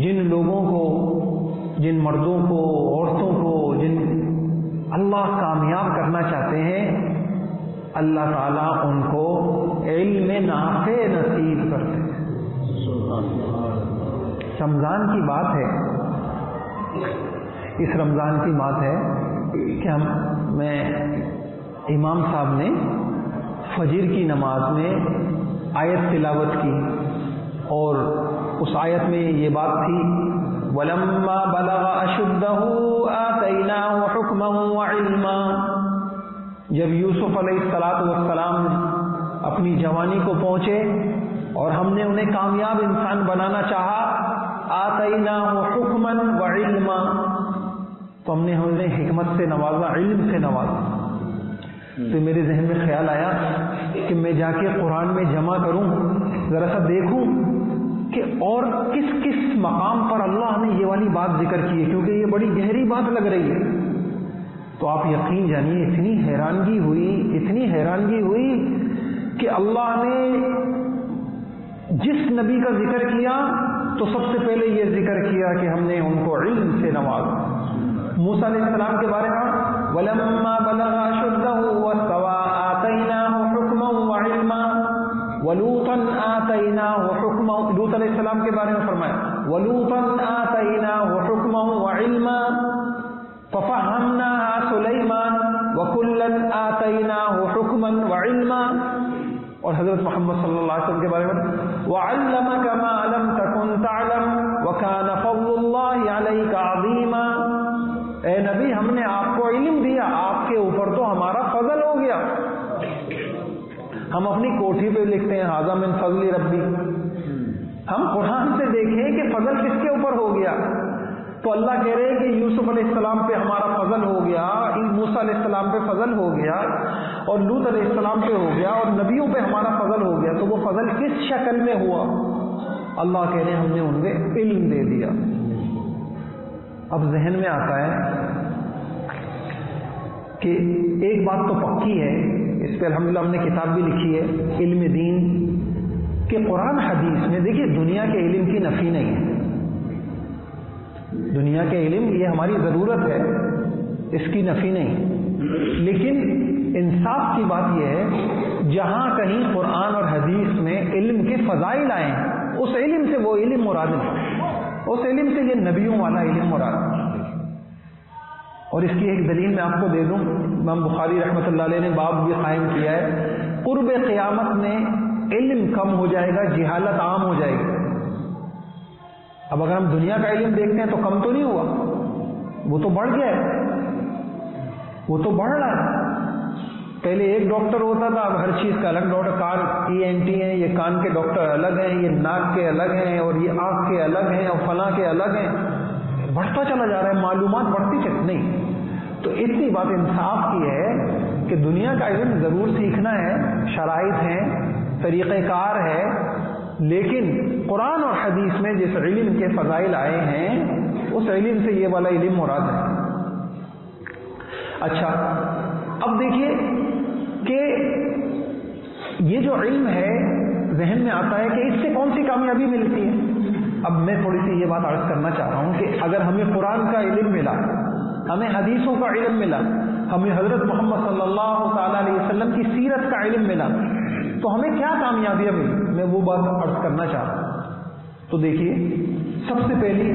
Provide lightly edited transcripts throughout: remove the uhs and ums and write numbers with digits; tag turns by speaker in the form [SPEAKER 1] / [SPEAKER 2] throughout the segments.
[SPEAKER 1] جن لوگوں کو، جن مردوں کو، عورتوں کو، جن اللہ کامیاب کرنا چاہتے ہیں، اللہ تعالیٰ ان کو علم نافع نصیب کرتے ہیں۔ رمضان کی بات ہے، اس رمضان کی بات ہے کہ میں امام صاحب نے فجر کی نماز میں آیت تلاوت کی، اور اس آیت میں یہ بات تھی وَلَمَّا بَلَغَ أَشُدَّهُ آتَيْنَاهُ حُكْمًا وَعِلْمًا۔ جب یوسف علیہ السلام اپنی جوانی کو پہنچے اور ہم نے انہیں کامیاب انسان بنانا چاہا، آتَيْنَاهُ حُكْمًا وَعِلْمًا، تو ہم نے انہیں حکمت سے نوازا، علم سے نوازا۔ تو میرے ذہن میں خیال آیا کہ میں جا کے قرآن میں جمع کروں، ذرا سا دیکھوں کہ اور کس کس مقام پر اللہ نے یہ والی بات ذکر کی ہے، کیونکہ یہ بڑی گہری بات لگ رہی ہے۔ تو آپ یقین جانیے اتنی حیرانگی ہوئی کہ اللہ نے جس نبی کا ذکر کیا تو سب سے پہلے یہ ذکر کیا کہ ہم نے ان کو علم سے نوازا۔ موسیٰ علیہ السلام کے بارے میں وَلَمَّا بَلَغَ أَشُدَّهُ وَاسْتَوَىٰ آتَيْنَاهُ حُكْمًا وَعِلْمًا وَلُوطًا آتَيْنَاهُ حُكْمًا، لوط علیہ السلام کے بارے میں فرمایا وَلُوطًا آتَيْنَاهُ حُكْمًا وَعِلْمًا فَفَهَّمْنَاهَا سُلَيْمَانَ وَكُلًّا آتَيْنَاهُ حُكْمًا وَعِلْمًا، اور حضرت محمد صلی اللہ علیہ وسلم کے بارے میں وَعَلَّمَكَ مَا لَمْ تَكُنْ تَعْلَمْ وَكَانَ فَضْلُ اللَّهِ عَلَيْكَ عَظِيمًا۔ اے نبی، ہم نے آپ کو علم دیا، آپ کے اوپر تو ہمارا فضل ہو گیا۔ ہم اپنی کوٹھی پہ لکھتے ہیں ھذا من فضل ربی، ہم قرآن سے دیکھیں کہ فضل کس کے اوپر ہو گیا۔ تو اللہ کہہ رہے ہیں کہ یوسف علیہ السلام پہ ہمارا فضل ہو گیا، موسیٰ علیہ السلام پہ فضل ہو گیا، اور لوط علیہ السلام پہ ہو گیا، اور نبیوں پہ ہمارا فضل ہو گیا۔ تو وہ فضل کس شکل میں ہوا؟ اللہ کہہ رہے ہیں ہم نے ان کو علم دے دیا۔ اب ذہن میں آتا ہے کہ ایک بات تو پکی ہے، اس پہ الحمدللہ ہم نے کتاب بھی لکھی ہے علم دین، کہ قرآن حدیث میں دیکھیے دنیا کے علم کی نفی نہیں ہے، دنیا کے علم یہ ہماری ضرورت ہے، اس کی نفی نہیں، لیکن انصاف کی بات یہ ہے جہاں کہیں قرآن اور حدیث میں علم کے فضائل آئے ہیں اس علم سے وہ علم مراد نہیں، اس علم سے یہ نبیوں والا علم مراد۔ اور اس کی ایک دلیل میں آپ کو دے دوں، امام بخاری رحمۃ اللہ علیہ نے باب بھی قائم کیا ہے، قرب قیامت میں علم کم ہو جائے گا، جہالت عام ہو جائے گی۔ اب اگر ہم دنیا کا علم دیکھتے ہیں تو کم تو نہیں ہوا، وہ تو بڑھ گیا ہے، وہ تو بڑھ رہا ہے۔ پہلے ایک ڈاکٹر ہوتا تھا، اب ہر چیز کا الگ ڈاکٹر، کان ENT ہیں، یہ کان کے ڈاکٹر الگ ہیں، یہ ناک کے الگ ہیں، اور یہ آنکھ کے الگ ہیں، اور فلاں کے الگ ہیں، بڑھتا چلا جا رہا ہے، معلومات بڑھتی چلی نہیں۔ تو اتنی بات انصاف کی ہے کہ دنیا کا علم ضرور سیکھنا ہے، شرائط ہیں، طریقہ کار ہے، لیکن قرآن اور حدیث میں جس علم کے فضائل آئے ہیں اس علم سے یہ والا علم مراد ہے۔ اچھا، اب دیکھیے کہ یہ جو علم ہے ذہن میں آتا ہے کہ اس سے کون سی کامیابی ملتی ہے۔ اب میں تھوڑی سی یہ بات عرض کرنا چاہ رہا ہوں کہ اگر ہمیں قرآن کا علم ملا، ہمیں حدیثوں کا علم ملا، ہمیں حضرت محمد صلی اللہ تعالی علیہ وسلم کی سیرت کا علم ملا، تو ہمیں کیا کامیابیاں ملی، میں وہ بات عرض کرنا چاہ رہا ہوں۔ تو دیکھیے سب سے پہلی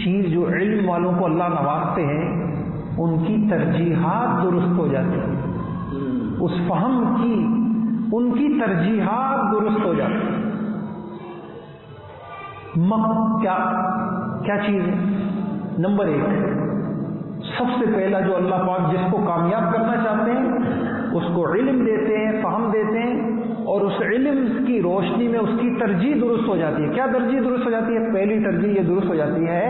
[SPEAKER 1] چیز جو علم والوں کو اللہ نوازتے ہیں، ان کی ترجیحات درست ہو جاتی ہیں، اس فہم کی ان کی ترجیحات درست ہو جاتی ہیں۔ کیا چیز ہے؟ نمبر 1، سب سے پہلا جو اللہ پاک جس کو کامیاب کرنا چاہتے ہیں اس کو علم دیتے ہیں، فہم دیتے ہیں، اور اس علم کی روشنی میں اس کی ترجیح درست ہو جاتی ہے۔ کیا ترجیح درست ہو جاتی ہے؟ پہلی ترجیح یہ درست ہو جاتی ہے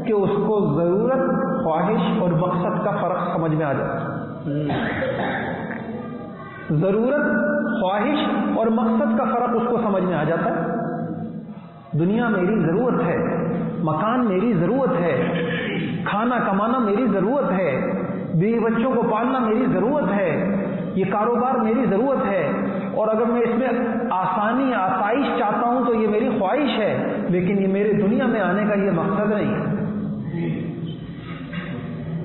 [SPEAKER 1] کہ اس کو ضرورت، خواہش اور مقصد کا فرق سمجھ میں آ جاتا ہے۔ ضرورت، خواہش اور مقصد کا فرق اس کو سمجھ میں آ جاتا ہے۔ دنیا میری ضرورت ہے، مکان میری ضرورت ہے، کھانا کمانا میری ضرورت ہے، بیوی بچوں کو پالنا میری ضرورت ہے، یہ کاروبار میری ضرورت ہے، اور اگر میں اس میں آسانی آسائش چاہتا ہوں تو یہ میری خواہش ہے، لیکن یہ میرے دنیا میں آنے کا یہ مقصد نہیں ہے۔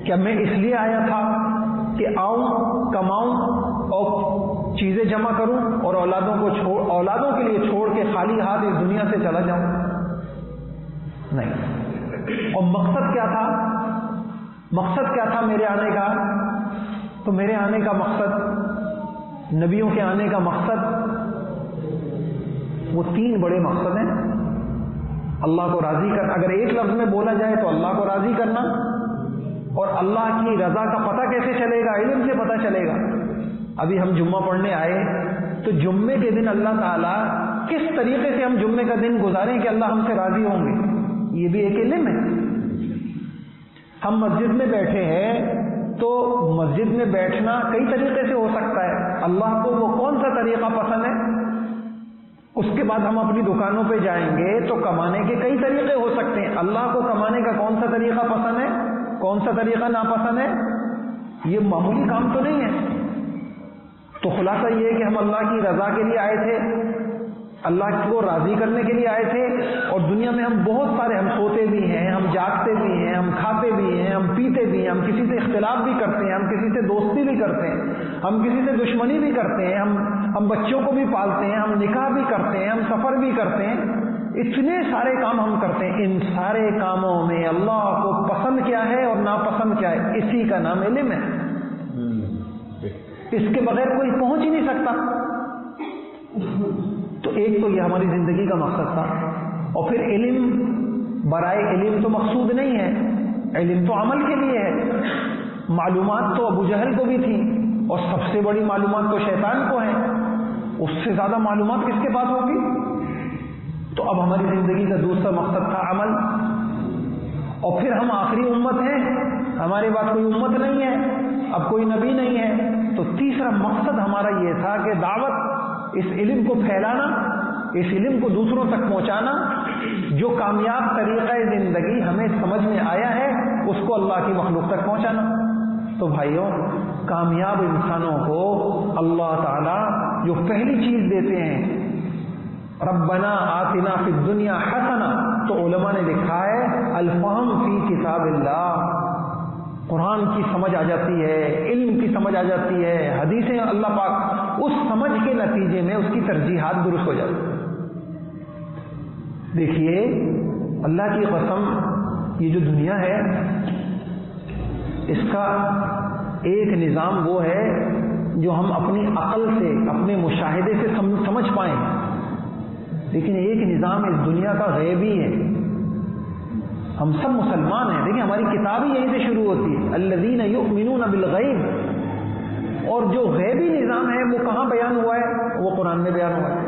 [SPEAKER 1] کیا میں اس لیے آیا تھا کہ آؤں، کماؤں اور چیزیں جمع کروں اور اولادوں کے لیے چھوڑ کے خالی ہاتھ اس دنیا سے چلا جاؤں؟ نہیں۔ اور مقصد کیا تھا؟ مقصد کیا تھا میرے آنے کا؟ تو میرے آنے کا مقصد، نبیوں کے آنے کا مقصد، وہ 3 بڑے مقصد ہیں۔ اللہ کو راضی کرنا، اگر ایک لفظ میں بولا جائے تو اللہ کو راضی کرنا، اور اللہ کی رضا کا پتہ کیسے چلے گا؟ علم سے پتہ چلے گا۔ ابھی ہم جمعہ پڑھنے آئے تو جمعے کے دن اللہ تعالیٰ کس طریقے سے ہم جمعے کا دن گزاریں کہ اللہ ہم سے راضی ہوں گے، یہ بھی ایک علم ہے۔ ہم مسجد میں بیٹھے ہیں تو مسجد میں بیٹھنا کئی طریقے سے ہو سکتا ہے، اللہ کو وہ کون سا طریقہ پسند ہے؟ اس کے بعد ہم اپنی دکانوں پہ جائیں گے تو کمانے کے کئی طریقے ہو سکتے ہیں، اللہ کو کمانے کا کون سا طریقہ پسند ہے، کون سا طریقہ ناپسند ہے؟ یہ معمولی کام تو نہیں ہے۔ تو خلاصہ یہ ہے کہ ہم اللہ کی رضا کے لیے آئے تھے، اللہ کو راضی کرنے کے لیے آئے تھے، اور دنیا میں ہم بہت سارے، ہم سوتے بھی ہیں، ہم جاگتے بھی ہیں، ہم کھاتے بھی ہیں، ہم پیتے بھی ہیں، ہم کسی سے اختلاف بھی کرتے ہیں، ہم کسی سے دوستی بھی کرتے ہیں، ہم کسی سے دشمنی بھی کرتے ہیں، ہم بچوں کو بھی پالتے ہیں، ہم نکاح بھی کرتے ہیں، ہم سفر بھی کرتے ہیں، اتنے سارے کام ہم کرتے ہیں۔ ان سارے کاموں میں اللہ کو پسند کیا ہے اور ناپسند کیا ہے، اسی کا نام علم ہے۔ اس کے بغیر کوئی پہنچ ہی نہیں سکتا۔ تو ایک تو یہ ہماری زندگی کا مقصد تھا، اور پھر علم برائے علم تو مقصود نہیں ہے، علم تو عمل کے لیے ہے۔ معلومات تو ابو جہل کو بھی تھی، اور سب سے بڑی معلومات تو شیطان کو ہے، اس سے زیادہ معلومات کس کے پاس ہوگی؟ تو اب ہماری زندگی کا دوسرا مقصد تھا عمل، اور پھر ہم آخری امت ہیں، ہمارے بعد کوئی امت نہیں ہے، اب کوئی نبی نہیں ہے، تو تیسرا مقصد ہمارا یہ تھا کہ دعوت، اس علم کو پھیلانا، اس علم کو دوسروں تک پہنچانا، جو کامیاب طریقہ زندگی ہمیں سمجھ میں آیا ہے اس کو اللہ کی مخلوق تک پہنچانا۔ تو بھائیوں، کامیاب انسانوں کو اللہ تعالیٰ جو پہلی چیز دیتے ہیں، ربنا آتنا فی الدنیا حسنہ، تو علماء نے لکھا ہے الفہم فی کتاب اللہ، قرآن کی سمجھ آ جاتی ہے، علم کی سمجھ آ جاتی ہے، حدیثیں اللہ پاک، اس سمجھ کے نتیجے میں اس کی ترجیحات درست ہو جاتی ہیں۔ دیکھیے اللہ کی قسم، یہ جو دنیا ہے اس کا ایک نظام وہ ہے جو ہم اپنی عقل سے، اپنے مشاہدے سے سمجھ پائیں، لیکن ایک نظام اس دنیا کا غیبی ہے۔ ہم سب مسلمان ہیں، دیکھیں ہماری کتاب ہی یہیں سے شروع ہوتی ہے، الذین یؤمنون بالغیب، اور جو غیبی نظام ہے وہ کہاں بیان ہوا ہے؟ وہ قرآن میں بیان ہوا ہے۔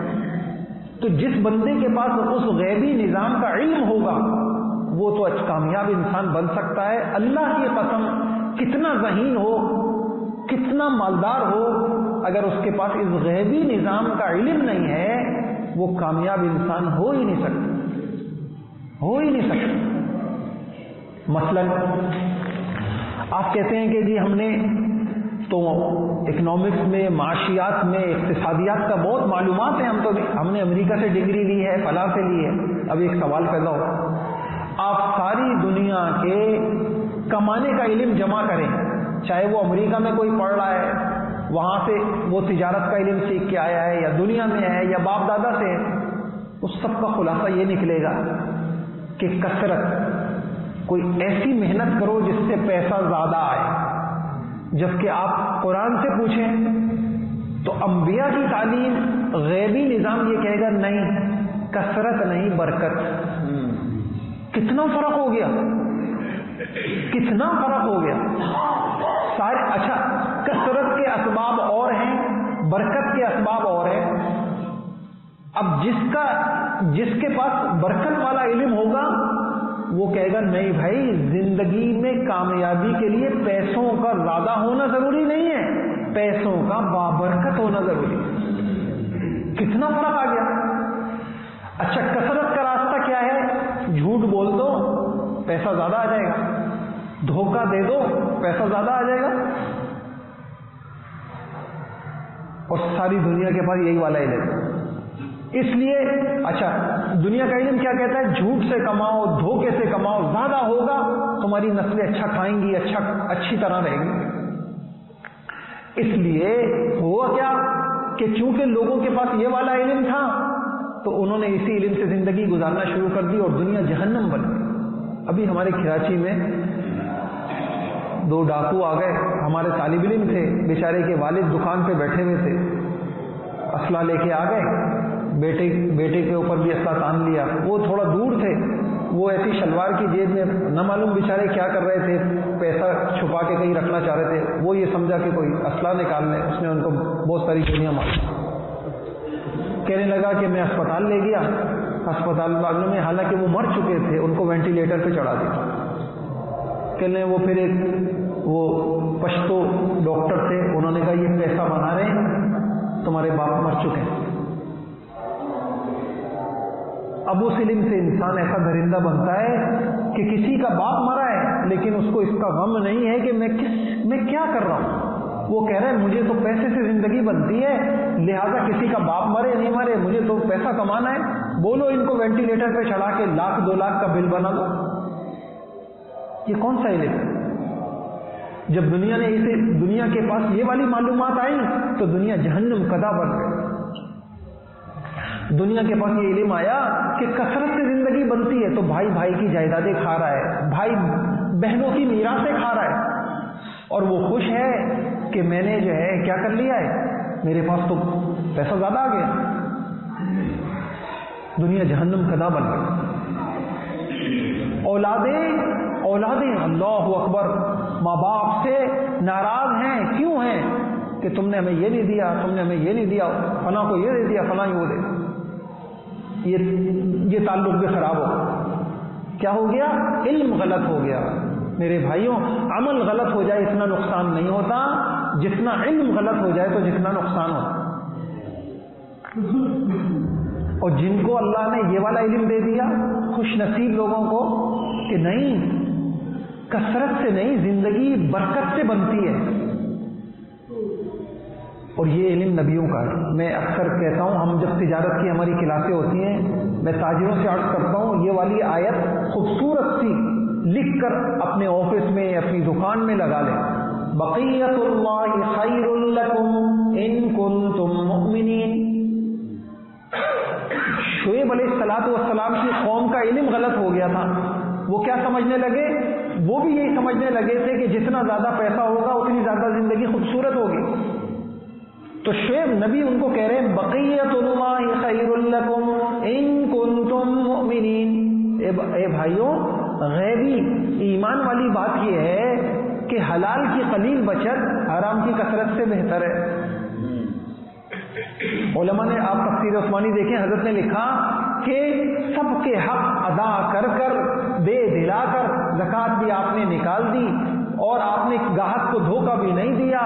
[SPEAKER 1] تو جس بندے کے پاس اس غیبی نظام کا علم ہوگا وہ تو کامیاب انسان بن سکتا ہے۔ اللہ کی قسم، کتنا ذہین ہو، کتنا مالدار ہو، اگر اس کے پاس اس غیبی نظام کا علم نہیں ہے وہ کامیاب انسان ہو ہی نہیں سکتا، ہو ہی نہیں سکتا۔ مثلا آپ کہتے ہیں کہ جی ہم نے تو اکنامکس میں، معاشیات میں، اقتصادیات کا بہت معلومات ہیں، ہم نے امریکہ سے ڈگری لی ہے، فلاں سے لی ہے۔ اب ایک سوال پیدا ہو، آپ ساری دنیا کے کمانے کا علم جمع کریں، چاہے وہ امریکہ میں کوئی پڑھ رہا ہے، وہاں سے وہ تجارت کا علم سیکھ کے آیا ہے، یا دنیا میں ہے، یا باپ دادا سے ہے، اس سب کا خلاصہ یہ نکلے گا کہ کثرت، کوئی ایسی محنت کرو جس سے پیسہ زیادہ آئے۔ جبکہ آپ قرآن سے پوچھیں تو انبیاء کی تعلیم، غیبی نظام یہ کہے گا نہیں، کثرت نہیں برکت۔ کتنا فرق ہو گیا، کتنا فرق ہو گیا۔ سارے اچھا، کثرت کے اسباب اور ہیں، برکت کے اسباب اور ہیں۔ اب جس کے پاس برکت والا علم ہوگا وہ کہے گا نہیں بھائی، زندگی میں کامیابی کے لیے پیسوں کا زیادہ ہونا ضروری نہیں ہے، پیسوں کا بابرکت ہونا ضروری ہے۔ کتنا فرق آ گیا۔ اچھا، کثرت کا راستہ کیا ہے؟ جھوٹ بول دو پیسہ زیادہ آ جائے گا، دھوکہ دے دو پیسہ زیادہ آ جائے گا۔ اور ساری دنیا کے پاس یہی والا علم. اس لیے اچھا دنیا کا علم کیا کہتا ہے؟ جھوٹ سے کماؤ، دھوکے سے کماؤ، زیادہ ہوگا تمہاری نسلیں اچھا کھائیں گی، اچھی طرح رہیں گی. اس لیے ہوا کیا کہ چونکہ لوگوں کے پاس یہ والا علم تھا تو انہوں نے اسی علم سے زندگی گزارنا شروع کر دی اور دنیا جہنم بن گئی. ابھی ہمارے کراچی میں 2 ڈاکو آ گئے، ہمارے طالب علم تھے، بیچارے کے والد دکان پہ بیٹھے ہوئے تھے، اسلحہ لے کے آ گئے، بیٹے کے اوپر بھی اسلحہ تان لیا. وہ تھوڑا دور تھے، وہ ایسی شلوار کی جیب میں نہ معلوم بیچارے کیا کر رہے تھے، پیسہ چھپا کے کہیں رکھنا چاہ رہے تھے. وہ یہ سمجھا کہ کوئی اسلحہ نکال لیں، اس نے ان کو بہت ساری گولیاں ماری. کہنے لگا کہ میں اسپتال لے گیا، اسپتال والوں نے حالانکہ وہ مر چکے تھے ان کو وینٹیلیٹر پہ چڑھا دیا. کہنے وہ پھر وہ پشتو ڈاکٹر تھے، انہوں نے کہا یہ پیسہ بنا رہے ہیں، تمہارے باپ مر چکے ہیں. اب اس علم سے انسان ایسا درندہ بنتا ہے کہ کسی کا باپ مرا ہے لیکن اس کو اس کا غم نہیں ہے کہ میں کیا کر رہا ہوں. وہ کہہ رہا ہے مجھے تو پیسے سے زندگی بنتی ہے، لہذا کسی کا باپ مرے نہیں مرے مجھے تو پیسہ کمانا ہے. بولو ان کو وینٹیلیٹر پہ چڑھا کے 1,00,000 2,00,000 کا بل بنا دو. یہ کون سا علم ہے؟ جب دنیا کے پاس یہ والی معلومات آئی تو دنیا جہنم قدا بن گئی. دنیا کے پاس یہ علم آیا کہ کثرت سے زندگی بنتی ہے تو بھائی بھائی کی جائیدادیں کھا رہا ہے، بھائی بہنوں کی میراثیں کھا رہا ہے، اور وہ خوش ہے کہ میں نے جو ہے کیا کر لیا ہے، میرے پاس تو پیسہ زیادہ آ گیا. دنیا جہنم قدا بن گئی. اولادیں اللہ اکبر ماں باپ سے ناراض ہیں. کیوں ہیں؟ کہ تم نے ہمیں یہ نہیں دیا، تم نے ہمیں یہ نہیں دیا، فلاں کو یہ دے دیا، فلاں وہ دے. یہ تعلق بھی خراب ہو گیا. کیا ہو گیا؟ علم غلط ہو گیا. میرے بھائیوں عمل غلط ہو جائے اتنا نقصان نہیں ہوتا جتنا علم غلط ہو جائے تو جتنا نقصان ہوتا. اور جن کو اللہ نے یہ والا علم دے دیا، خوش نصیب لوگوں کو کہ نہیں، کثرت سے نہیں، زندگی برکت سے بنتی ہے. اور یہ علم نبیوں کا ہے. میں اکثر کہتا ہوں، ہم جب تجارت کی ہماری کلاسیں ہوتی ہیں، میں تاجروں سے عرض کرتا ہوں یہ والی آیت خوبصورت سی لکھ کر اپنے آفس میں اپنی دکان میں لگا لیں. بقیت اللہ خیر لکم ان کنتم مؤمنین. شعیب علیہ السلام کی قوم کا علم غلط ہو گیا تھا. وہ کیا سمجھنے لگے؟ وہ بھی یہی سمجھنے لگے تھے کہ جتنا زیادہ پیسہ ہوگا اتنی زیادہ زندگی خوبصورت ہوگی. تو شعیب نبی ان کو کہہ رہے ہیں بقیت اللہ خیر لکم ان کنتم مؤمنین. اے بھائیوں، غیبی ایمان والی بات یہ ہے کہ حلال کی قلیل بچت حرام کی کثرت سے بہتر ہے. علماء نے، آپ تفسیر عثمانی دیکھیں، حضرت نے لکھا کہ سب کے حق ادا کر کر، دے دلا کر، زکوٰۃ بھی آپ نے نکال دی اور آپ نے گاہک کو دھوکہ بھی نہیں دیا،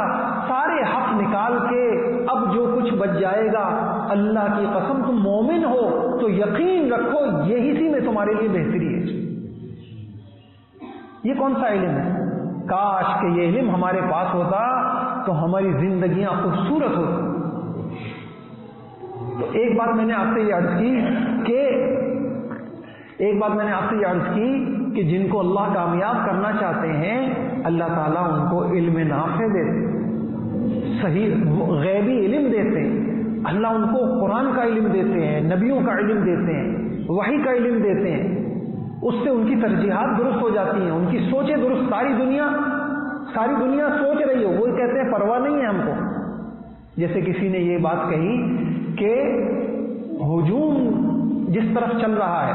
[SPEAKER 1] سارے حق نکال کے اب جو کچھ بچ جائے گا، اللہ کی قسم تم مومن ہو تو یقین رکھو یہی سی میں تمہارے لیے بہتری ہے. یہ کون سا علم ہے؟ کاش کہ یہ علم ہمارے پاس ہوتا تو ہماری زندگیاں خوبصورت ہوتی. تو ایک بات میں نے آپ سے یہ عرض کی کہ جن کو اللہ کامیاب کرنا چاہتے ہیں اللہ تعالیٰ ان کو علم نافع دیتے، صحیح غیبی علم دیتے ہیں. اللہ ان کو قرآن کا علم دیتے ہیں، نبیوں کا علم دیتے ہیں، وحی کا علم دیتے ہیں. اس سے ان کی ترجیحات درست ہو جاتی ہیں، ان کی سوچیں درست. ساری دنیا سوچ رہی ہو، وہ کہتے ہیں پرواہ نہیں ہے ہم کو. جیسے کسی نے یہ بات کہی کہ ہجوم جس طرف چل رہا ہے،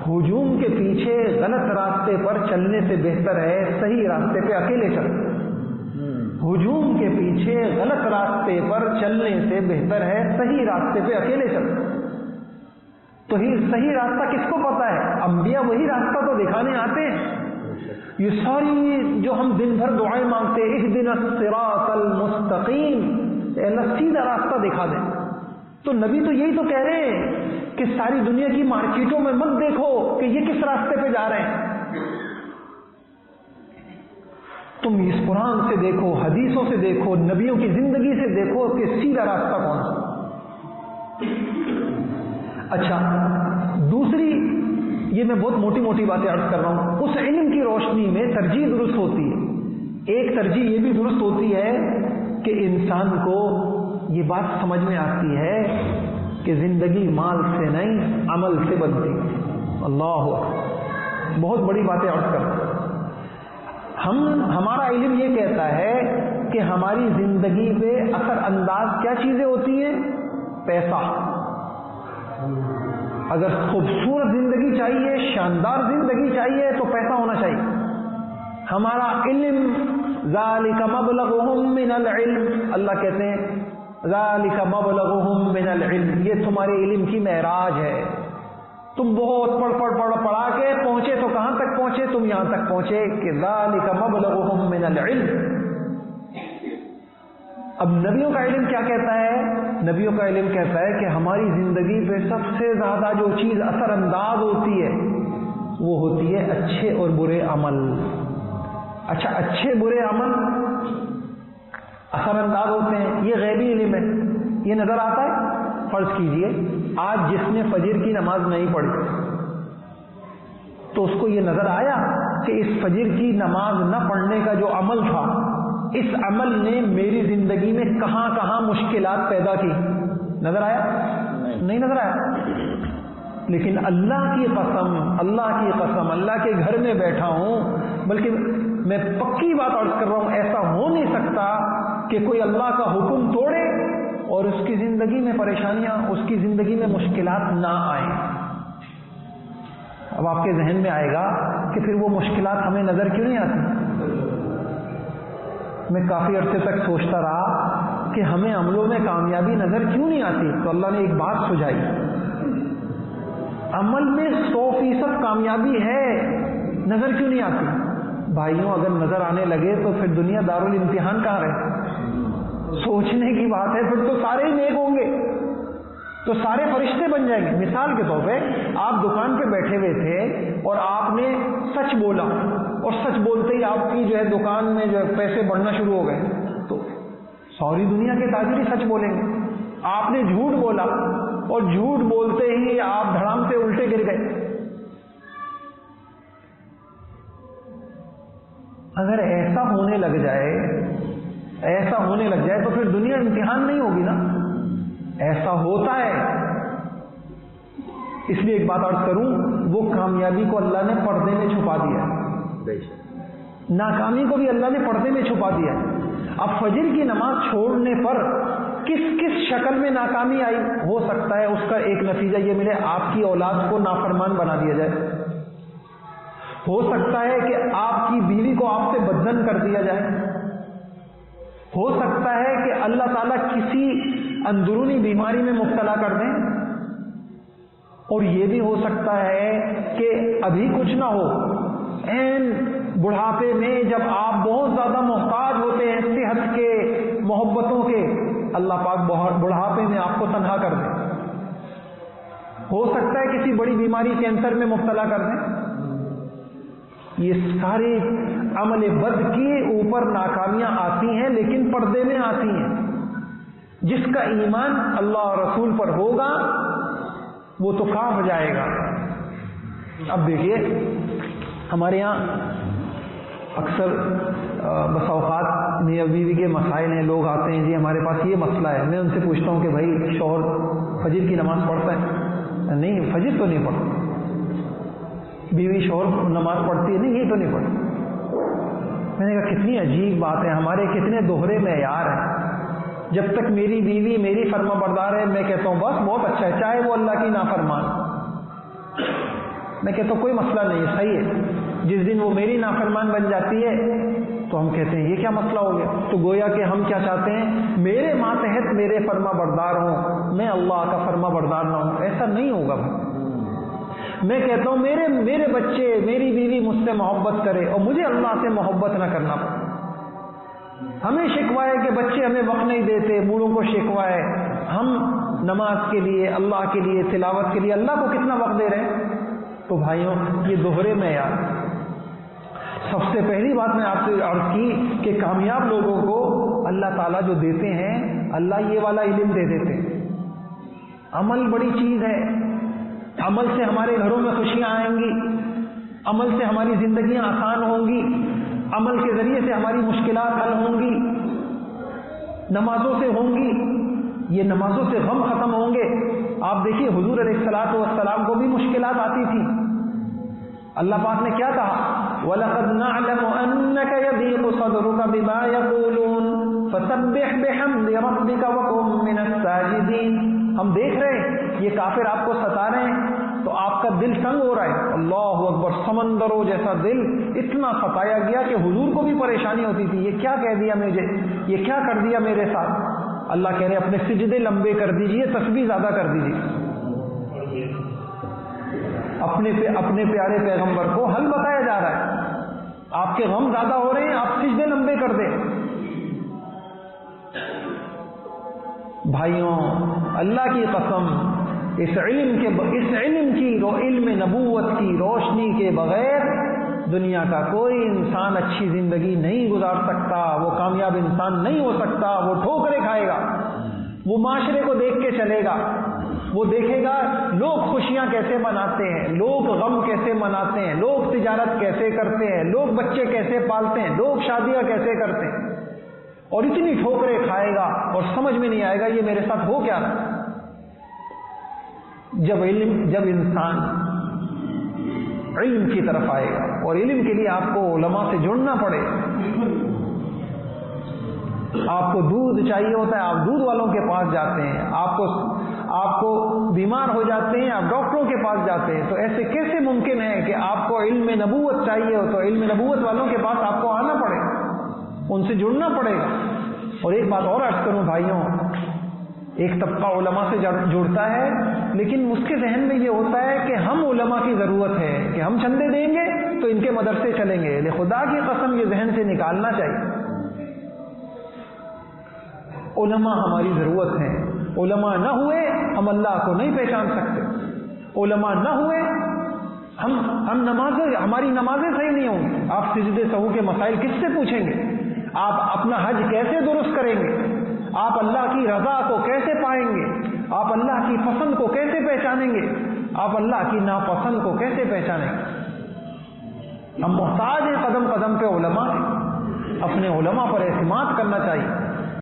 [SPEAKER 1] ہجوم کے پیچھے غلط راستے پر چلنے سے بہتر ہے صحیح راستے پہ اکیلے چلنا. ہجوم کے پیچھے غلط راستے پر چلنے سے بہتر ہے صحیح راستے پہ اکیلے چلنا. تو صحیح راستہ کس کو پتا ہے؟ انبیاء وہی راستہ تو دکھانے آتے ہیں. یہ ساری جو ہم دن بھر دعائیں مانگتے ہیں، اہدنا الصراط المستقیم، اے اللہ سیدھا راستہ دکھا دیں، تو نبی تو یہی تو کہہ رہے ہیں کہ ساری دنیا کی مارکیٹوں میں مت دیکھو کہ یہ کس راستے پہ جا رہے ہیں. تم اس قرآن سے دیکھو، حدیثوں سے دیکھو، نبیوں کی زندگی سے دیکھو کہ سیدھا راستہ کون سا۔ اچھا، دوسری، یہ میں بہت موٹی موٹی باتیں عرض کر رہا ہوں، اس علم کی روشنی میں ترجیح درست ہوتی ہے۔ ایک ترجیح یہ بھی درست ہوتی ہے کہ انسان کو یہ بات سمجھ میں آتی ہے کہ زندگی مال سے نہیں عمل سے بنتی ہے۔ اللہ اکبر، بہت بڑی باتیں عرض کر رہا ہوں۔ ہمارا علم یہ کہتا ہے کہ ہماری زندگی پہ اثر انداز کیا چیزیں ہوتی ہیں؟ پیسہ۔ اگر خوبصورت زندگی چاہیے، شاندار زندگی چاہیے تو پیسہ ہونا چاہیے۔ ہمارا علم، ذالک مبلغہم من العلم، اللہ کہتے ہیں ذالک مبلغہم من العلم، یہ تمہارے علم کی معراج ہے۔ تم بہت پڑھا کے پہنچے تو کہاں تک پہنچے؟ تم یہاں تک پہنچے کہ ذالک مبلغہم من العلم۔ اب نبیوں کا علم کیا کہتا ہے؟ نبیوں کا علم کہتا ہے کہ ہماری زندگی پہ سب سے زیادہ جو چیز اثر انداز ہوتی ہے وہ ہوتی ہے اچھے اور برے عمل۔ اچھا، اچھے برے عمل اثر انداز ہوتے ہیں، یہ غیبی علم ہے، یہ نظر آتا ہے۔ فرض کیجئے آج جس نے فجر کی نماز نہیں پڑھی تو اس کو یہ نظر آیا کہ اس فجر کی نماز نہ پڑھنے کا جو عمل تھا، اس عمل نے میری زندگی میں کہاں کہاں مشکلات پیدا کی؟ نظر آیا؟ نہیں نظر آیا۔ لیکن اللہ کی قسم، اللہ کے گھر میں بیٹھا ہوں، بلکہ میں پکی بات عرض کر رہا ہوں، ایسا ہو نہیں سکتا کہ کوئی اللہ کا حکم توڑے اور اس کی زندگی میں پریشانیاں، اس کی زندگی میں مشکلات نہ آئیں۔ اب آپ کے ذہن میں آئے گا کہ پھر وہ مشکلات ہمیں نظر کیوں نہیں آتی؟ میں کافی عرصے تک سوچتا رہا کہ ہمیں عملوں میں کامیابی نظر کیوں نہیں آتی، تو اللہ نے ایک بات سجھائی، عمل میں 100% کامیابی ہے، نظر کیوں نہیں آتی؟ بھائیوں، اگر نظر آنے لگے تو پھر دنیا دارالامتحان کہاں رہے؟ سوچنے کی بات ہے، پھر تو سارے ہی نیک ہوں گے، تو سارے فرشتے بن جائیں گے۔ مثال کے طور پہ آپ دکان پہ بیٹھے ہوئے تھے اور آپ نے سچ بولا، اور سچ بولتے ہی آپ کی جو ہے دکان میں جو ہے پیسے بڑھنا شروع ہو گئے، تو ساری دنیا کے تاجر ہی سچ بولیں گے۔ آپ نے جھوٹ بولا اور جھوٹ بولتے ہی آپ دھڑام سے الٹے گر گئے۔ اگر ایسا ہونے لگ جائے تو پھر دنیا امتحان نہیں ہوگی نا۔ ایسا ہوتا ہے، اس لیے ایک بات عرض کروں، وہ کامیابی کو اللہ نے پردے میں چھپا دیا، ناکامی کو بھی اللہ نے پردے میں چھپا دیا۔ اب فجر کی نماز چھوڑنے پر کس کس شکل میں ناکامی آئی؟ ہو سکتا ہے اس کا ایک نتیجہ یہ ملے، آپ کی اولاد کو نافرمان بنا دیا جائے، ہو سکتا ہے کہ آپ کی بیوی کو آپ سے بدزن کر دیا جائے، ہو سکتا ہے کہ اللہ تعالیٰ کسی اندرونی بیماری میں مبتلا کر دیں، اور یہ بھی ہو سکتا ہے کہ ابھی کچھ نہ ہو، این بڑھاپے میں جب آپ بہت زیادہ محتاج ہوتے ہیں صحت کے، محبتوں کے، اللہ پاک بڑھاپے میں آپ کو تنہا کر دیں۔ ہو سکتا ہے کسی بڑی بیماری کینسر میں مبتلا کر دیں۔ یہ سارے عمل بد کے اوپر ناکامیاں آتی ہیں، لیکن پردے میں آتی ہیں۔ جس کا ایمان اللہ اور رسول پر ہوگا وہ تو کام ہو جائے گا۔ اب دیکھیے، ہمارے یہاں اکثر بس اوقات میاں بیوی کے مسائل ہیں، لوگ آتے ہیں، جی ہمارے پاس یہ مسئلہ ہے، میں ان سے پوچھتا ہوں کہ بھائی شوہر فجر کی نماز پڑھتا ہے؟ نہیں، فجر تو نہیں پڑھتا۔ بیوی شوہر نماز پڑھتی ہے؟ نہیں، یہ تو نہیں پڑھتی۔ میں نے کہا کتنی عجیب بات ہے، ہمارے کتنے دوہرے معیار ہیں۔ جب تک میری بیوی میری فرما بردار ہے، میں کہتا ہوں بس بہت اچھا ہے، چاہے وہ اللہ کی نافرمان، میں کہتا ہوں کوئی مسئلہ نہیں ہے، صحیح ہے۔ جس دن وہ میری نافرمان بن جاتی ہے تو ہم کہتے ہیں یہ کیا مسئلہ ہو گیا؟ تو گویا کہ ہم کیا چاہتے ہیں؟ میرے ماتحت میرے فرما بردار ہوں، میں اللہ کا فرما بردار نہ ہوں۔ ایسا نہیں ہوگا بھائی۔ میں کہتا ہوں میرے بچے، میری بیوی مجھ سے محبت کرے اور مجھے اللہ سے محبت نہ کرنا پڑے۔ ہمیں شکوہ ہے کہ بچے ہمیں وقت نہیں دیتے، بوڑھوں کو شکوہ ہے، ہم نماز کے لیے، اللہ کے لیے، تلاوت کے لیے اللہ کو کتنا وقت دے رہے ہیں؟ تو بھائیوں، یہ دوہرے معیار۔ سب سے پہلی بات میں آپ سے عرض کی کہ کامیاب لوگوں کو اللہ تعالیٰ جو دیتے ہیں، اللہ یہ والا علم دے دیتے ہیں۔ عمل بڑی چیز ہے، عمل سے ہمارے گھروں میں خوشیاں آئیں گی، عمل سے ہماری زندگیاں آسان ہوں گی، عمل کے ذریعے سے ہماری مشکلات حل ہوں گی، نمازوں سے ہوں گی، یہ نمازوں سے غم ختم ہوں گے۔ آپ دیکھیے حضور علیہ الصلوۃ والسلام کو بھی مشکلات آتی تھی، اللہ پاک نے کیا کہا؟ وَلَقَدْ نَعْلَمُ أَنَّكَ يَضِيقُ صَدْرُكَ بِمَا يَقُولُونَ فَسَبِّحْ بِحَمْدِ رَبِّكَ وَكُن مِّنَ السَّاجِدِينَ۔ ہم دیکھ رہے ہیں یہ کافر آپ کو ستا رہے ہیں تو آپ کا دل تنگ ہو رہا ہے۔ اللہ اکبر، سمندروں جیسا دل اتنا ستایا گیا کہ حضور کو بھی پریشانی ہوتی تھی، یہ کیا کہہ دیا مجھے، یہ کیا کر دیا میرے ساتھ۔ اللہ کہہ رہے اپنے سجدے لمبے کر دیجئے، تسبیح زیادہ کر دیجئے۔ اپنے پیارے پیغمبر کو حل بتایا جا رہا ہے، آپ کے غم زیادہ ہو رہے ہیں، آپ سجدے لمبے کر دیں۔ بھائیوں، اللہ کی قسم، اس علم نبوت کی روشنی کے بغیر دنیا کا کوئی انسان اچھی زندگی نہیں گزار سکتا، وہ کامیاب انسان نہیں ہو سکتا، وہ ٹھوکریں کھائے گا، وہ معاشرے کو دیکھ کے چلے گا، وہ دیکھے گا لوگ خوشیاں کیسے مناتے ہیں، لوگ غم کیسے مناتے ہیں، لوگ تجارت کیسے کرتے ہیں، لوگ بچے کیسے پالتے ہیں، لوگ شادیاں کیسے کرتے ہیں، اور اتنی ٹھوکریں کھائے گا اور سمجھ میں نہیں آئے گا یہ میرے ساتھ ہو کیا رہا۔ جب انسان علم کی طرف آئے گا، اور علم کے لیے آپ کو علماء سے جڑنا پڑے، آپ کو دودھ چاہیے ہوتا ہے، آپ دودھ والوں کے پاس جاتے ہیں، آپ کو بیمار ہو جاتے ہیں، آپ ڈاکٹروں کے پاس جاتے ہیں، تو ایسے کیسے ممکن ہے کہ آپ کو علم نبوت چاہیے ہو تو علم نبوت والوں کے پاس آپ کو آنا پڑے، ان سے جڑنا پڑے گا۔ اور ایک بات اور عرض کروں بھائیوں، ایک طبقہ علماء سے جڑتا ہے، لیکن اس کے ذہن میں یہ ہوتا ہے کہ ہم علماء کی ضرورت ہے، کہ ہم چندے دیں گے تو ان کے مدرسے چلیں گے۔ خدا کی قسم یہ ذہن سے نکالنا چاہیے۔ علماء ہماری ضرورت ہے، علماء نہ ہوئے ہم اللہ کو نہیں پہچان سکتے، علماء نہ ہوئے ہماری نمازیں صحیح نہیں ہوں گی۔ آپ سجدے سہو کے مسائل کس سے پوچھیں گے؟ آپ اپنا حج کیسے درست کریں گے؟ آپ اللہ کی رضا کو کیسے پائیں گے؟ آپ اللہ کی پسند کو کیسے پہچانیں گے؟ آپ اللہ کی ناپسند کو کیسے پہچانیں گے؟ ہم محتاج ہیں قدم قدم پہ علماء، اپنے علماء پر اعتماد کرنا چاہیے۔